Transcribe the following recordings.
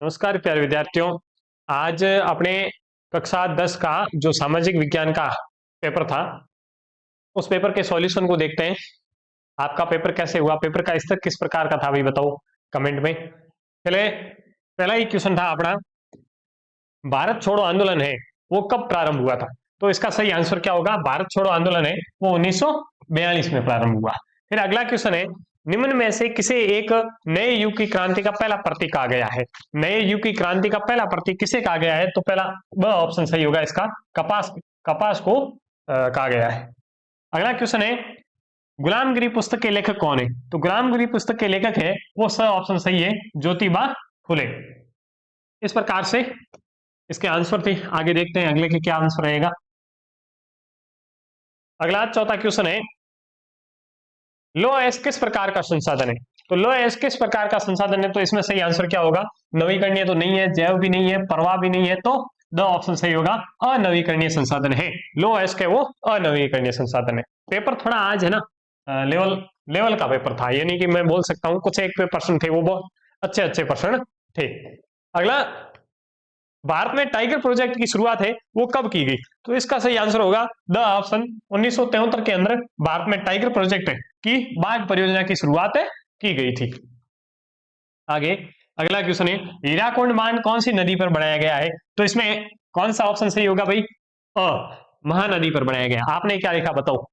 नमस्कार प्यारे विद्यार्थियों। आज अपने कक्षा 10 का जो सामाजिक विज्ञान का पेपर था उस पेपर के सॉल्यूशन को देखते हैं। आपका पेपर कैसे हुआ, पेपर का स्तर किस प्रकार का था भाई बताओ कमेंट में। चले, पहला ही क्वेश्चन था अपना, भारत छोड़ो आंदोलन है वो कब प्रारंभ हुआ था? तो इसका सही आंसर क्या होगा? भारत छोड़ो आंदोलन है वो 1942 में प्रारंभ हुआ। फिर अगला क्वेश्चन है, निम्न में से किसे एक नए युग की क्रांति का पहला प्रतीक कहा गया है? नए युग की क्रांति का पहला प्रतीक किसे कहा गया है? तो पहला ब ऑप्शन सही होगा इसका, कपास कपास को कहा गया है। अगला क्वेश्चन है, गुलामगिरी पुस्तक के लेखक कौन है? तो गुलामगिरी पुस्तक के लेखक है वो स ऑप्शन सही है, ज्योतिबा फुले। इस प्रकार से इसके आंसर थे। आगे देखते हैं अगले के क्या आंसर रहेगा। अगला चौथा क्वेश्चन है, लो एस किस प्रकार का संसाधन है? तो लो एस किस प्रकार का संसाधन है? तो इसमें सही आंसर क्या होगा? नवीकरणीय तो नहीं है, जैव भी नहीं है, प्रवाह भी नहीं है, तो द ऑप्शन सही होगा, अनवीकरणीय संसाधन है। लो एस के वो अनवीकरणीय संसाधन है। पेपर थोड़ा आज है ना लेवल लेवल का पेपर था, यानी कि मैं बोल सकता हूं कुछ एक प्रश्न थे वो बहुत अच्छे अच्छे प्रश्न थे। अगला, भारत में टाइगर प्रोजेक्ट की शुरुआत है वो कब की गई? तो इसका सही आंसर होगा द ऑप्शन 1973 के अंदर भारत में टाइगर प्रोजेक्ट की बाघ परियोजना की शुरुआत की गई थी। आगे अगला क्वेश्चन है, हीराकुंड बांध कौन सी नदी पर बनाया गया है? तो इसमें कौन सा ऑप्शन सही होगा भाई? महानदी पर बनाया गया। आपने क्या लिखा बताओ?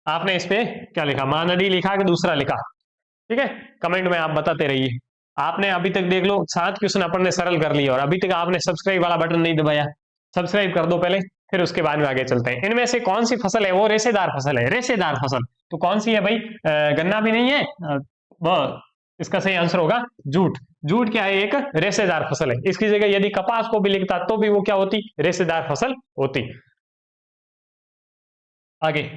आपने इस पे क्या लिखा, महानदी लिखा कि दूसरा लिखा? ठीक है, कमेंट में आप बताते रहिए। आपने अभी तक देख लो 7 क्वेश्चन अपन ने सरल कर लिए और अभी तक आपने सब्सक्राइब वाला बटन नहीं दबाया। सब्सक्राइब कर दो पहले, फिर उसके बाद में आगे चलते हैं। इनमें से कौन सी फसल है वो रेशेदार फसल है? रेशेदार फसल तो कौन सी है भाई? गन्ना भी नहीं है, इसका सही आंसर होगा जूट। जूट क्या है? एक रेशेदार फसल है। इसकी जगह यदि कपास को भी लिखता तो भी वो क्या होती? रेशेदार फसल होती। आगे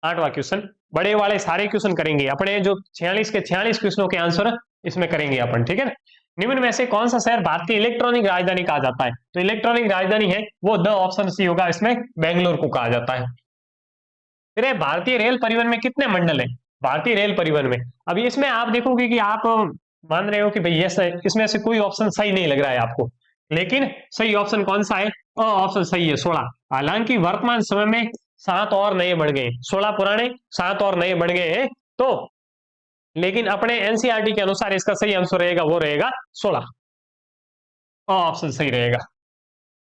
8वां क्वेश्चन, बड़े वाले सारे क्वेश्चन करेंगे अपने, जो 46 के 46 क्वेश्चनों के आंसर इसमें करेंगे अपन, ठीक है ना। निम्न में से कौन सा शहर भारत की इलेक्ट्रॉनिक राजधानी कहा जाता है? तो इलेक्ट्रॉनिक राजधानी है वो द ऑप्शन सी होगा, इसमें बेंगलोर को कहा जाता है। फिर भारतीय रेल परिवहन में कितने मंडल है? भारतीय रेल परिवहन में अभी इसमें आप देखोगे कि आप मान रहे हो कि भाई यस है, इसमें से कोई ऑप्शन सही नहीं लग रहा है आपको, लेकिन सही ऑप्शन कौन सा है? ऑप्शन सही है 16। हालांकि वर्तमान समय में 7 और नए बढ़ गए, 16 पुराने 7 और नए बढ़ गए हैं, तो लेकिन अपने एनसीईआरटी के अनुसार इसका सही आंसर रहेगा वो रहेगा 16, ऑप्शन सही रहेगा।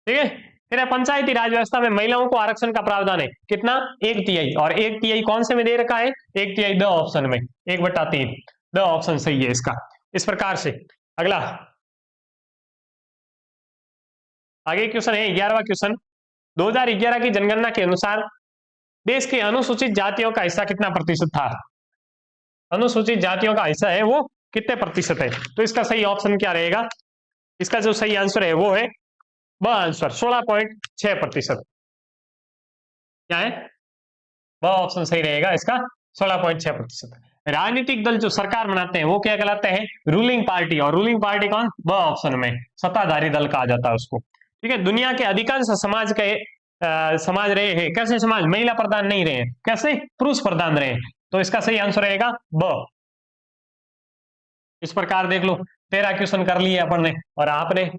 ठीक है, फिर पंचायती राज व्यवस्था में महिलाओं को आरक्षण का प्रावधान है कितना? 1/3। और 1/3 कौन से में दे रखा है? 1/3 द ऑप्शन में, 1/3 द ऑप्शन सही है इसका। इस प्रकार से अगला आगे क्वेश्चन है 11वां क्वेश्चन, 2011 की जनगणना के अनुसार देश के अनुसूचित जातियों का हिस्सा कितना प्रतिशत था? अनुसूचित जातियों का हिस्सा है वो कितने प्रतिशत है? तो इसका सही ऑप्शन क्या रहेगा? इसका जो सही आंसर है वो है ब आंसर 16.6%। क्या है? ब ऑप्शन सही रहेगा इसका, 16.6%। राजनीतिक दल जो सरकार बनाते हैं वो क्या कहलाते हैं? Ruling party. और रूलिंग पार्टी कौन? ब ऑप्शन में सत्ताधारी दल कहा जाता है उसको। ठीक है, दुनिया के अधिकांश समाज के समाज रहे हैं कैसे समाज? महिला प्रधान नहीं रहे, कैसे? पुरुष प्रधान रहे। तो इसका सही आंसर रहेगा ब। इस प्रकार देख लो 13 क्वेश्चन कर लिए अपन ने, और आपने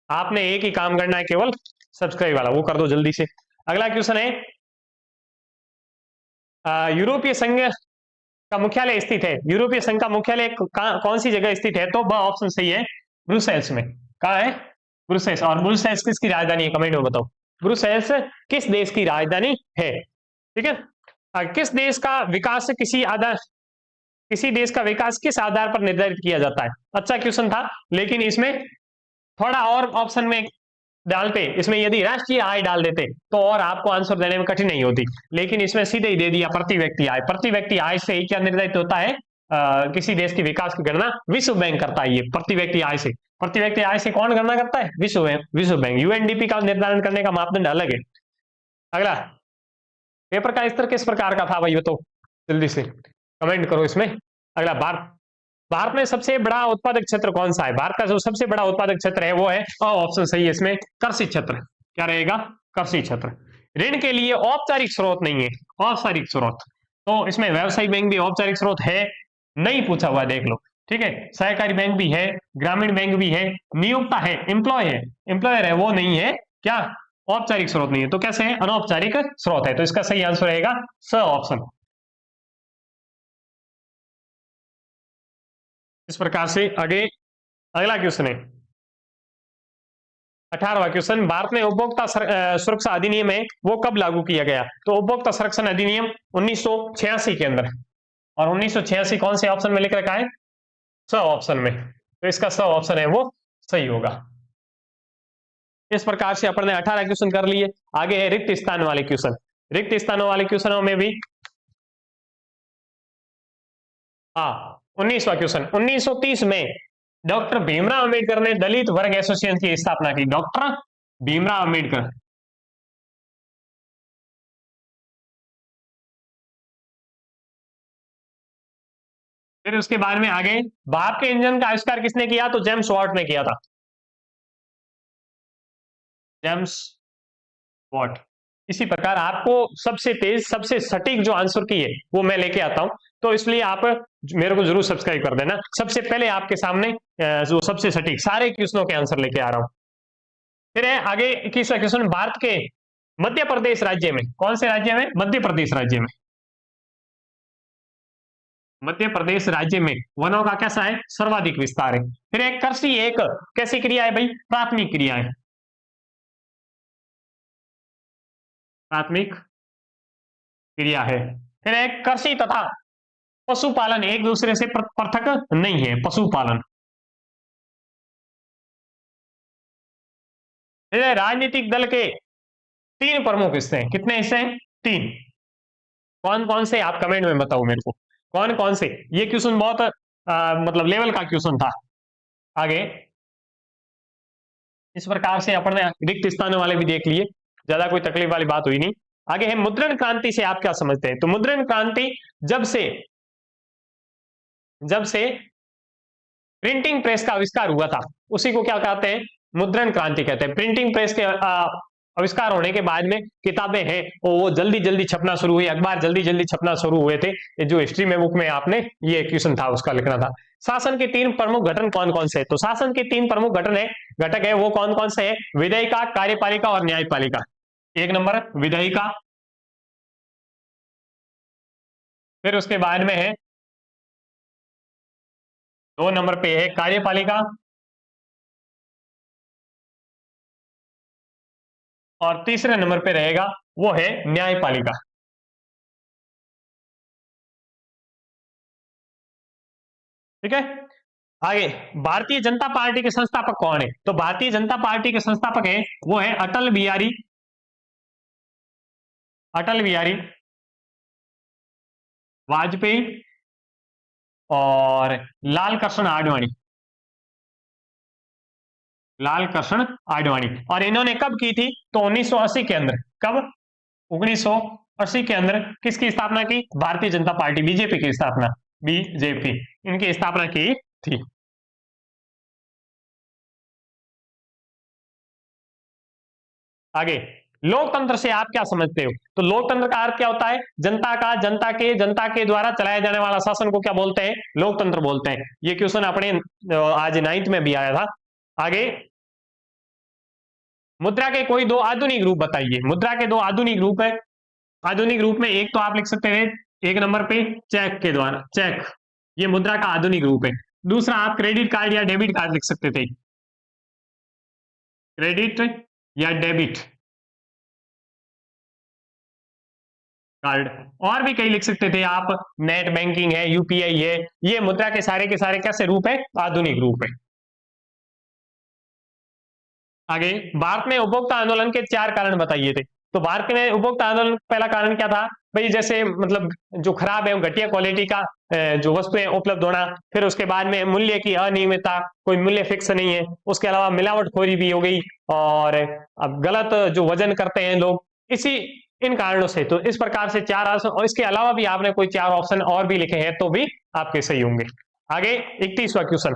आपने एक ही काम करना है केवल, सब्सक्राइब वाला वो कर दो जल्दी से। अगला क्वेश्चन है, यूरोपीय संघ का मुख्यालय स्थित है, यूरोपीय संघ का मुख्यालय कौन सी जगह स्थित है? तो ब ऑप्शन सही है, ब्रुसेल्स में। कहा है? ब्रुसेल्स। और ब्रुसेल्स किसकी राजधानी है? कमेंट में बताओ, ब्रुसेल्स किस देश की राजधानी है? ठीक है, किस देश का विकास किसी देश का विकास किस आधार पर निर्धारित किया जाता है? अच्छा क्वेश्चन था, लेकिन इसमें थोड़ा और ऑप्शन में डालते, इसमें यदि राष्ट्रीय आय डाल देते तो और आपको आंसर देने में कठिनाई होती, लेकिन इसमें सीधे ही दे दिया प्रति व्यक्ति आय। प्रति व्यक्ति आय से ही क्या निर्धारित होता है? किसी देश की विकास की गणना विश्व बैंक करता है, ये प्रति व्यक्ति आय से। प्रति व्यक्ति आय से कौन गणना करता है? विश्व बैंक। यूएनडीपी का निर्धारण करने का मापदंड अलग है। अगला, पेपर का स्तर किस प्रकार का था भाई बताओ जल्दी से, कमेंट करो इसमें। अगला, भारत में सबसे बड़ा उत्पादक क्षेत्र कौन सा है? भारत का जो सबसे बड़ा उत्पादक क्षेत्र है वो है ऑप्शन सही है इसमें, कृषि क्षेत्र। क्या रहेगा? कृषि क्षेत्र। ऋण के लिए औपचारिक स्रोत नहीं है, औपचारिक स्रोत, तो इसमें व्यवसायिक बैंक भी औपचारिक स्रोत है नहीं, पूछा हुआ देख लो। ठीक है, सहकारी बैंक भी है, ग्रामीण बैंक भी है, नियोक्ता है, एम्प्लॉयर है, वो नहीं है क्या, औपचारिक स्रोत नहीं है, तो कैसे है, अनौपचारिक स्रोत है। तो इसका सही आंसर रहेगा स ऑप्शन। इस प्रकार से आगे अगला क्वेश्चन है 18वां क्वेश्चन, भारत में उपभोक्ता सुरक्षा अधिनियम है वो कब लागू किया गया? तो उपभोक्ता संरक्षण अधिनियम 1986 के अंदर, और 1986 कौन से ऑप्शन में लिख रखा है, स ऑप्शन में, तो इसका स ऑप्शन है वो सही होगा। इस प्रकार से अपन ने 18 क्वेश्चन कर लिए। आगे है रिक्त स्थान वाले क्वेश्चन। रिक्त स्थानों वाले क्वेश्चनों में भी 19वां क्वेश्चन, 1930 में डॉक्टर भीमराव अंबेडकर ने दलित वर्ग एसोसिएशन की स्थापना की। डॉक्टर भीमराव अंबेडकर, फिर उसके बाद में आगे भाप के इंजन का आविष्कार किसने किया? तो जेम्स वाट ने किया था, जेम्स वाट। इसी प्रकार आपको सबसे तेज सबसे सटीक जो आंसर की है वो मैं लेके आता हूं, तो इसलिए आप मेरे को जरूर सब्सक्राइब कर देना। सबसे पहले आपके सामने जो सबसे सटीक सारे क्वेश्चनों के आंसर लेके आ रहा हूं। फिर है आगे 21वां क्वेश्चन, भारत के मध्य प्रदेश राज्य में, कौन से राज्य में? मध्य प्रदेश राज्य में, मध्य प्रदेश राज्य में वनों का कैसा है? सर्वाधिक विस्तार है। फिर एक कृषि एक कैसी क्रिया है भाई? प्राथमिक क्रिया है, प्राथमिक क्रिया है। फिर एक कृषि तथा पशुपालन एक दूसरे से पृथक नहीं है, पशुपालन। फिर राजनीतिक दल के 3 प्रमुख हिस्से हैं, कितने हिस्से हैं? 3। कौन कौन से आप कमेंट में बताओ मेरे को, कौन कौन से। ये क्वेश्चन बहुत मतलब लेवल का क्वेश्चन था। आगे इस प्रकार से अपन ने रिक्त स्थानों वाले भी देख लिए, ज्यादा कोई तकलीफ वाली बात हुई नहीं। आगे है मुद्रण क्रांति से आप क्या समझते हैं? तो मुद्रण क्रांति जब से प्रिंटिंग प्रेस का आविष्कार हुआ था उसी को क्या कहते हैं? मुद्रण क्रांति कहते हैं। प्रिंटिंग प्रेस के आविष्कार होने के बाद में किताबें हैं वो जल्दी जल्दी छपना शुरू हुई, अखबार जल्दी जल्दी छपना शुरू हुए थे। ये जो हिस्ट्री में बुक में आपने ये क्वेश्चन था उसका लिखना था। शासन के 3 प्रमुख घटक कौन कौन से? तो शासन के 3 प्रमुख घटक है वो कौन कौन से है? विधायिका, कार्यपालिका और न्यायपालिका। 1 नंबर विधायिका, फिर उसके बाद में है 2 नंबर पे है कार्यपालिका, और तीसरे नंबर पे रहेगा वो है न्यायपालिका। ठीक है। आगे भारतीय जनता पार्टी के संस्थापक कौन है? तो भारतीय जनता पार्टी के संस्थापक है वो है अटल बिहारी वाजपेयी और लाल कृष्ण आडवाणी, लाल कृष्ण आडवाणी। और इन्होंने कब की थी? तो 1980 के अंदर। कब? 1980 के अंदर किसकी स्थापना की? भारतीय जनता पार्टी, बीजेपी की स्थापना, बीजेपी इनकी स्थापना की थी। आगे लोकतंत्र से आप क्या समझते हो? तो लोकतंत्र का अर्थ क्या होता है? जनता के द्वारा चलाया जाने वाला शासन को क्या बोलते हैं? लोकतंत्र बोलते हैं। ये क्वेश्चन अपने आज 9th में भी आया था। आगे मुद्रा के कोई 2 आधुनिक रूप बताइए। मुद्रा के 2 आधुनिक रूप है। आधुनिक रूप में एक तो आप लिख सकते हैं 1 नंबर पे चेक के द्वारा, चेक ये मुद्रा का आधुनिक रूप है। दूसरा आप क्रेडिट कार्ड या डेबिट कार्ड लिख सकते थे, क्रेडिट या डेबिट कार्ड। और भी कई लिख सकते थे आप, नेट बैंकिंग है, यूपीआई है। ये मुद्रा के सारे कैसे रूप है? आधुनिक रूप है। आगे भारत में उपभोक्ता आंदोलन के 4 कारण बताइए थे। तो भारत में उपभोक्ता आंदोलन पहला कारण क्या था भाई? जैसे मतलब जो खराब है घटिया क्वालिटी का जो वस्तुएं उपलब्ध होना, फिर उसके बाद में मूल्य की अनियमितता, कोई मूल्य फिक्स नहीं है, उसके अलावा मिलावटखोरी भी हो गई, और अब गलत जो वजन करते हैं लोग, इन कारणों से। तो इस प्रकार से 4 ऑप्शन, और इसके अलावा भी आपने कोई 4 ऑप्शन और भी लिखे हैं तो भी आपके सही होंगे। आगे 31वां क्वेश्चन,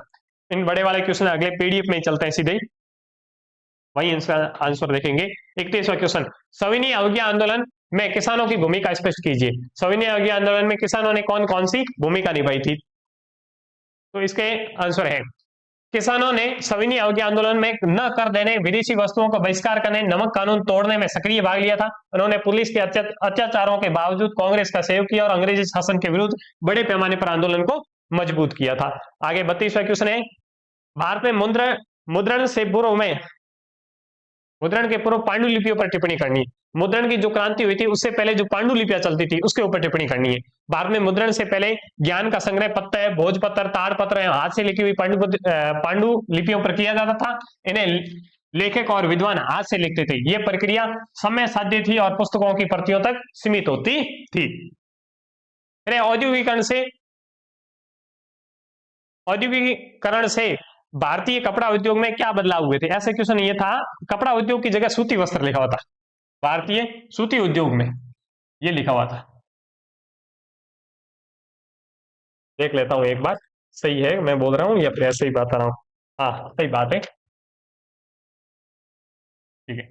इन बड़े वाले क्वेश्चन अगले पीडीएफ में चलते हैं सीधे, वही आंसर देखेंगे। 31वां क्वेश्चन, सविनय अवज्ञा आंदोलन में किसानों की भूमिका स्पष्ट कीजिए। सविनय अवज्ञा आंदोलन में किसानों ने कौन कौन सी भूमिका निभाई थी? तो इसके आंसर है किसानों ने सविनय अवज्ञा आंदोलन में न कर देने, विदेशी वस्तुओं का बहिष्कार करने, नमक कानून तोड़ने में सक्रिय भाग लिया था। उन्होंने पुलिस के अत्याचारों के बावजूद कांग्रेस का सहयोग किया और अंग्रेजी शासन के विरुद्ध बड़े पैमाने पर आंदोलन को मजबूत किया था। आगे 32वां क्वेश्चन है भारत में मुद्रण से पूर्व में मुद्रण के पूर्व पांडुलिपियों पर टिप्पणी करनी है। मुद्रण की जो क्रांति हुई थी उससे पहले जो पांडुलिपियां चलती थी उसके ऊपर टिप्पणी करनी है। भारत में मुद्रण से पहले ज्ञान का संग्रह पत्र, भोजपत्र, ताड़पत्र, हाथ से लिखी हुई पांडुलिपियों पर किया जाता था। इन्हें लेखक और विद्वान हाथ से लिखते थे। यह प्रक्रिया समय साध्य थी और पुस्तकों की प्रतियों तक सीमित होती थी। औद्योगिकरण से भारतीय कपड़ा उद्योग में क्या बदलाव हुए थे? ऐसे क्वेश्चन ये था, कपड़ा उद्योग की जगह सूती वस्त्र लिखा हुआ था, भारतीय सूती उद्योग में ये लिखा हुआ था। देख लेता हूं एक बार, सही है मैं बोल रहा हूं या फिर ऐसे ही बता रहा हूं? हाँ सही बात है, ठीक है।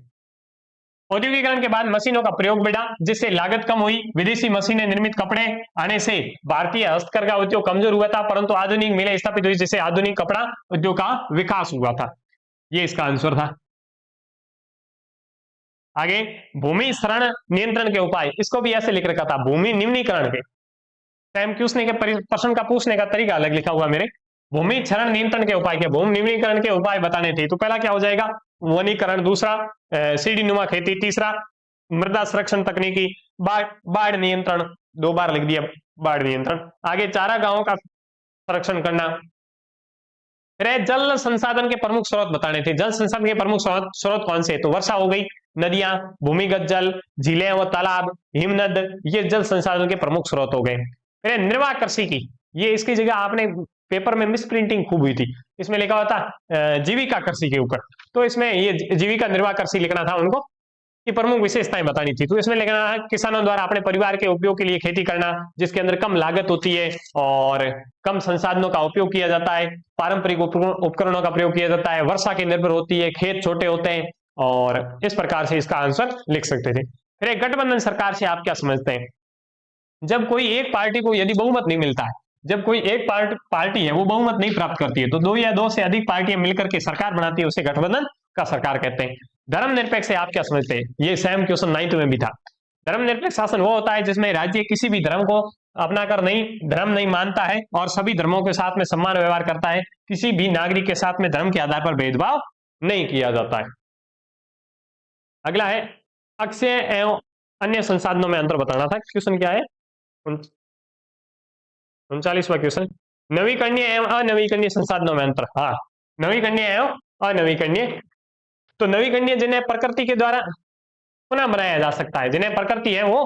औद्योगिकरण के बाद मशीनों का प्रयोग बढ़ा जिससे लागत कम हुई। विदेशी मशीनें निर्मित कपड़े आने से भारतीय हस्तकरघा उद्योग कमजोर हुआ था, परंतु आधुनिक मिलें स्थापित हुई जिससे आधुनिक कपड़ा उद्योग का विकास हुआ था। ये इसका आंसर था। आगे भूमि क्षरण नियंत्रण के उपाय, इसको भी ऐसे लिख रखा था भूमि निम्नीकरण के। सैम क्यूसने के प्रश्न का पूछने का तरीका अलग लिखा हुआ मेरे। भूमि क्षरण नियंत्रण के उपाय क्या, भूमि निम्नीकरण के उपाय बताने थे। तो पहला क्या हो जाएगा, वनीकरण, दूसरा सीढ़ी नुमा खेती, तीसरा मृदा संरक्षण तकनीकी, बाढ़ नियंत्रण, 2 बार लिख दिया बाढ़ नियंत्रण। आगे चारा गांवों का संरक्षण करना। जल संसाधन के प्रमुख स्रोत बताने थे। जल संसाधन के प्रमुख स्रोत कौन से? तो वर्षा हो गई, नदियां, भूमिगत जल, झीलें व तालाब, हिमनद, ये जल संसाधन के प्रमुख स्रोत हो गए। फिर निर्वाह कृषि की, ये इसकी जगह आपने पेपर में मिस प्रिंटिंग खूब हुई थी, इसमें लिखा हुआ था जीविका कृषि के ऊपर, तो इसमें ये जीविका निर्वाह कृषि लिखना था उनको, की प्रमुख विशेषताएं बतानी थी। तो इसमें लिखना है किसानों द्वारा अपने परिवार के उपयोग के लिए खेती करना जिसके अंदर कम लागत होती है और कम संसाधनों का उपयोग किया जाता है, पारंपरिक उपकरणों का प्रयोग किया जाता है, वर्षा के निर्भर होती है, खेत छोटे होते हैं, और इस प्रकार से इसका आंसर लिख सकते थे। फिर गठबंधन सरकार से आप क्या समझते हैं? जब कोई एक पार्टी को यदि बहुमत नहीं मिलता है, जब कोई एक पार्टी है वो बहुमत नहीं प्राप्त करती है, तो 2 या 2 से अधिक पार्टियां मिलकर के सरकार बनाती है, उसे गठबंधन का सरकार कहते हैं। धर्मनिरपेक्ष से आप क्या समझते हैं? ये सेम क्वेश्चन 9th में भी था। धर्मनिरपेक्ष शासन वो होता है जिसमें राज्य किसी भी धर्म को अपनाकर धर्म नहीं मानता है और सभी धर्मों के साथ में सम्मान व्यवहार करता है, किसी भी नागरिक के साथ में धर्म के आधार पर भेदभाव नहीं किया जाता है। अगला है अक्षय एवं अन्य संसाधनों में अंतर बताना था। क्वेश्चन क्या है? 39वां क्वेश्चन, नवीकरणीय एवं अनवीकरणीय संसाधनों में अंतर। हाँ, नवीकरणीय एवं अनवीकरणीय। तो नवीकरणीय जिन्हें प्रकृति के द्वारा पुनः बनाया जा सकता है, जिन्हें प्रकृति है वो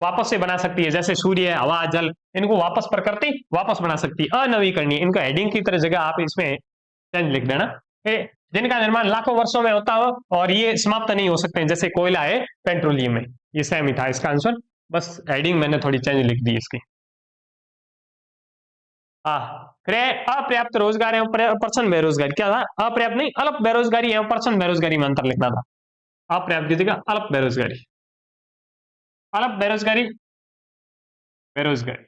वापस से बना सकती है, जैसे सूर्य, हवा, जल, इनको वापस प्रकृति वापस बना सकती है। अनवीकरणीय, इनका हेडिंग की तरह जगह आप इसमें चेंज लिख देना, जिनका निर्माण लाखों वर्षों में होता हो और ये समाप्त नहीं हो सकते, जैसे कोयला है, पेट्रोलियम है। ये सेम ही था इसका आंसर, बस हेडिंग मैंने थोड़ी चेंज लिख दी इसकी। फिर अपर्याप्त रोजगार एवं पर्सन बेरोजगारी, क्या था? अपर्याप्त नहीं, अल्प बेरोजगारी एवं पर्सन बेरोजगारी में अंतर लिखना था। अपर्याप्त की जगह अल्प बेरोजगारी, अल्प बेरोजगारी, बेरोजगारी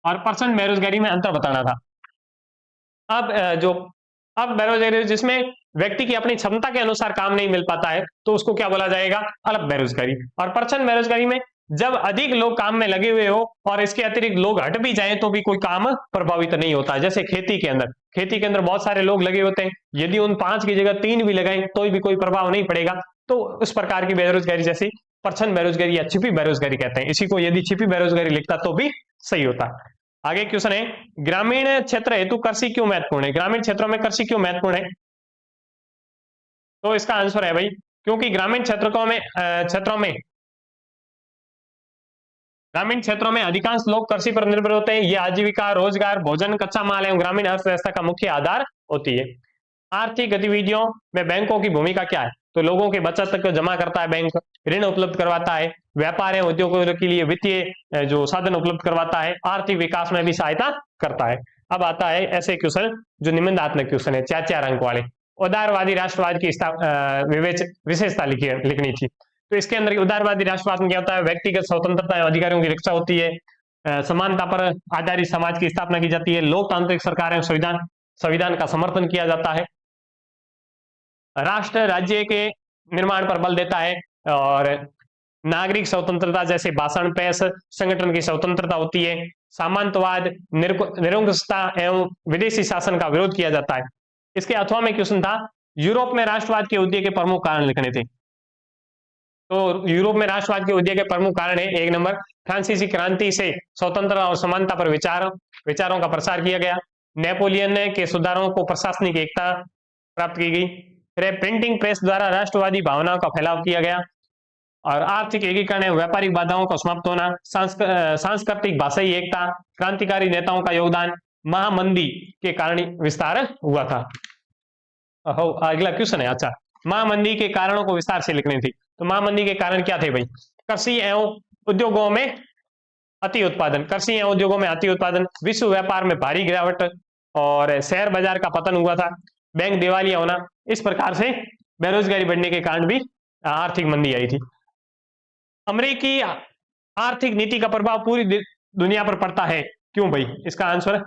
और पर्सन बेरोजगारी में अंतर बताना था। अब बेरोजगारी जिसमें व्यक्ति की अपनी क्षमता के अनुसार काम नहीं मिल पाता है तो उसको क्या बोला जाएगा? अल्प बेरोजगारी। और पर्सन बेरोजगारी में जब अधिक लोग काम में लगे हुए हो और इसके अतिरिक्त लोग हट भी जाएं तो भी कोई काम प्रभावित नहीं होता। जैसे खेती के अंदर बहुत सारे लोग लगे होते हैं, यदि उन 5 की जगह 3 भी लगाएं तो भी कोई प्रभाव नहीं पड़ेगा। तो उस प्रकार की बेरोजगारी जैसी पर्सन बेरोजगारी या छिपी बेरोजगारी कहते हैं। इसी को यदि छिपी बेरोजगारी लिखता तो भी सही होता। आगे क्वेश्चन है, ग्रामीण क्षेत्र हेतु कृषि क्यों महत्वपूर्ण है? ग्रामीण क्षेत्रों में कृषि क्यों महत्वपूर्ण है? तो इसका आंसर है भाई, क्योंकि ग्रामीण क्षेत्रों में अधिकांश लोग कृषि पर निर्भर होते हैं। ये आजीविका, रोजगार, भोजन, कच्चा माल एवं ग्रामीण अर्थव्यवस्था का मुख्य आधार होती है। आर्थिक गतिविधियों में बैंकों की भूमिका क्या है? तो लोगों के बचत को जमा करता है बैंक, ऋण उपलब्ध करवाता है, व्यापार एवं उद्योगों के लिए वित्तीय जो साधन उपलब्ध करवाता है, आर्थिक विकास में भी सहायता करता है। अब आता है ऐसे क्वेश्चन जो निबंधात्मक क्वेश्चन है, 4 अंक वाले। उदारवादी राष्ट्रवाद की विशेषता लिखनी थी। तो इसके अंदर उदारवादी राष्ट्रवाद में क्या होता है? व्यक्तिगत स्वतंत्रता एवं अधिकारों की रक्षा होती है, समानता पर आधारित समाज की स्थापना की जाती है, लोकतांत्रिक सरकार एवं संविधान संविधान का समर्थन किया जाता है, राष्ट्र राज्य के निर्माण पर बल देता है, और नागरिक स्वतंत्रता जैसे भाषण पेश संगठन की स्वतंत्रता होती है, सामंतवाद निरंकुशता एवं विदेशी शासन का विरोध किया जाता है। इसके अथवा में क्वेश्चन था, यूरोप में राष्ट्रवाद के उदय के प्रमुख कारण लिखने थे। तो यूरोप में राष्ट्रवाद के उदय के प्रमुख कारण है, 1 नंबर फ्रांसीसी क्रांति से स्वतंत्रता और समानता पर विचारों का प्रसार किया गया, नेपोलियन के सुधारों को प्रशासनिक एकता प्राप्त की गई, फिर प्रिंटिंग प्रेस द्वारा राष्ट्रवादी भावनाओं का फैलाव किया गया, और आर्थिक एकीकरण एवं व्यापारिक बाधाओं का समाप्त होना, सांस्कृतिक भाषाई एकता, क्रांतिकारी नेताओं का योगदान, महामंदी के कारण विस्तार हुआ था। अगला क्वेश्चन है, अच्छा महामंदी के कारणों को विस्तार से लिखनी थी। तो महामंदी के कारण क्या थे भाई? कृषि एवं उद्योगों में अति उत्पादन, कृषि एवं उद्योगों में अति उत्पादन, विश्व व्यापार में भारी गिरावट, और शेयर बाजार का पतन हुआ था, बैंक दिवालिया होना, इस प्रकार से बेरोजगारी बढ़ने के कारण भी आर्थिक मंदी आई थी। अमेरिकी आर्थिक नीति का प्रभाव पूरी दुनिया पर पड़ता है, क्यों भाई? इसका आंसर,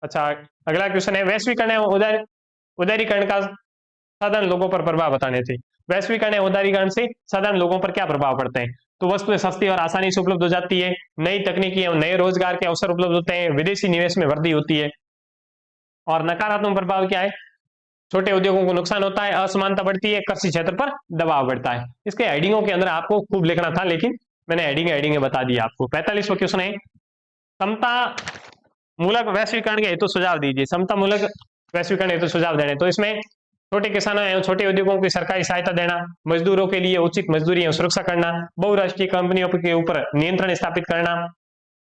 अच्छा अगला क्वेश्चन है, वैश्वीकरण एवं उदारीकरण का साधारण लोगों पर प्रभाव बताने थे। वैश्वीकरण एवं उदारीकरण से साधारण लोगों पर क्या प्रभाव पड़ते हैं? तो वस्तुएं सस्ती और आसानी से उपलब्ध हो जाती है, नई तकनीकी एवं नए रोजगार के अवसर उपलब्ध होते हैं, विदेशी निवेश में वृद्धि होती है, और नकारात्मक प्रभाव क्या है? छोटे उद्योगों को नुकसान होता है, असमानता बढ़ती है, कृषि क्षेत्र पर दबाव बढ़ता है। इसके हेडिंगों के अंदर आपको खूब लिखना था, लेकिन मैंने हेडिंग बता दिया आपको। 45वां क्वेश्चन है, समता मूलक वैश्वीकरण के हेतु सुझाव दीजिए। समता मूलक वैश्वीकरण हेतु सुझाव देने, तो इसमें छोटे किसानों एवं छोटे उद्योगों की सरकारी सहायता देना, मजदूरों के लिए उचित मजदूरी एवं सुरक्षा करना, बहुराष्ट्रीय कंपनियों के ऊपर नियंत्रण स्थापित करना,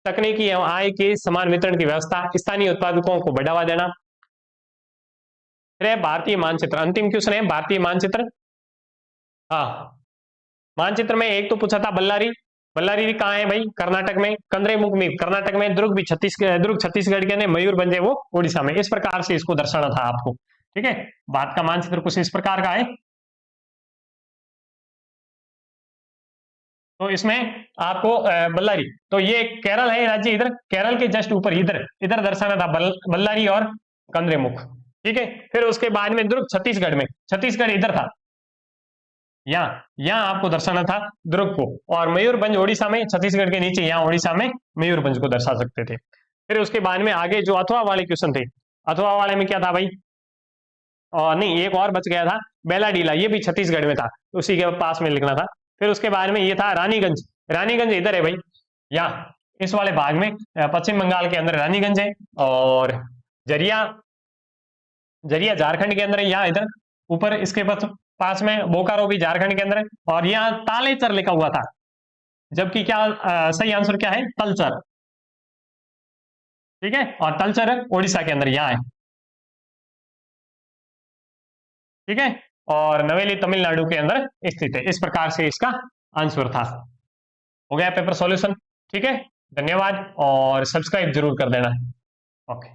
तकनीकी एवं आय के समान वितरण की व्यवस्था, स्थानीय उत्पादकों को बढ़ावा देना। भारतीय मानचित्र, अंतिम क्वेश्चन है भारतीय मानचित्र। हाँ, मानचित्र में एक तो पूछा था बल्लारी, बल्लारी कहाँ है भाई? कर्नाटक में, कंद्रेमुख भी कर्नाटक में, दुर्ग भी छत्तीसगढ़ के, ने मयूरभंज वो उड़ीसा में। इस प्रकार से इसको दर्शाना था आपको, ठीक है। भारत का मानचित्र कुछ इस प्रकार का है। तो इसमें आपको बल्लारी, तो ये केरल है राज्य, इधर केरल के जस्ट ऊपर इधर दर्शाना था बल्लारी और कंद्रेमुख, ठीक है। फिर उसके बाद में दुर्ग छत्तीसगढ़ में, छत्तीसगढ़ इधर था, यहाँ आपको दर्शाना था दुर्ग को, और मयूरभंज ओडिशा में, छत्तीसगढ़ के नीचे यहाँ ओडिशा में मयूरभंज को दर्शा सकते थे। फिर उसके बाद में आगे जो अथवा वाले क्वेश्चन थे, अथवा वाले में क्या था भाई? और नहीं, एक और बच गया था, बेलाडीला, ये भी छत्तीसगढ़ में था, उसी के पास में लिखना था। फिर उसके बाद में ये था रानीगंज, रानीगंज इधर है भाई, यहाँ इस वाले भाग में, पश्चिम बंगाल के अंदर रानीगंज है, और जरिया झारखंड के अंदर है, यहाँ इधर ऊपर इसके पास में बोकारो भी झारखंड के अंदर है, और यहाँ तालेचर लिखा हुआ था, जबकि क्या सही आंसर क्या है? तलचर, ठीक है। और तलचर ओडिशा के अंदर यहाँ है, ठीक है, और नवेली तमिलनाडु के अंदर स्थित है। इस प्रकार से इसका आंसर था। हो गया पेपर सॉल्यूशन, ठीक है। धन्यवाद, और सब्सक्राइब जरूर कर देना। ओके।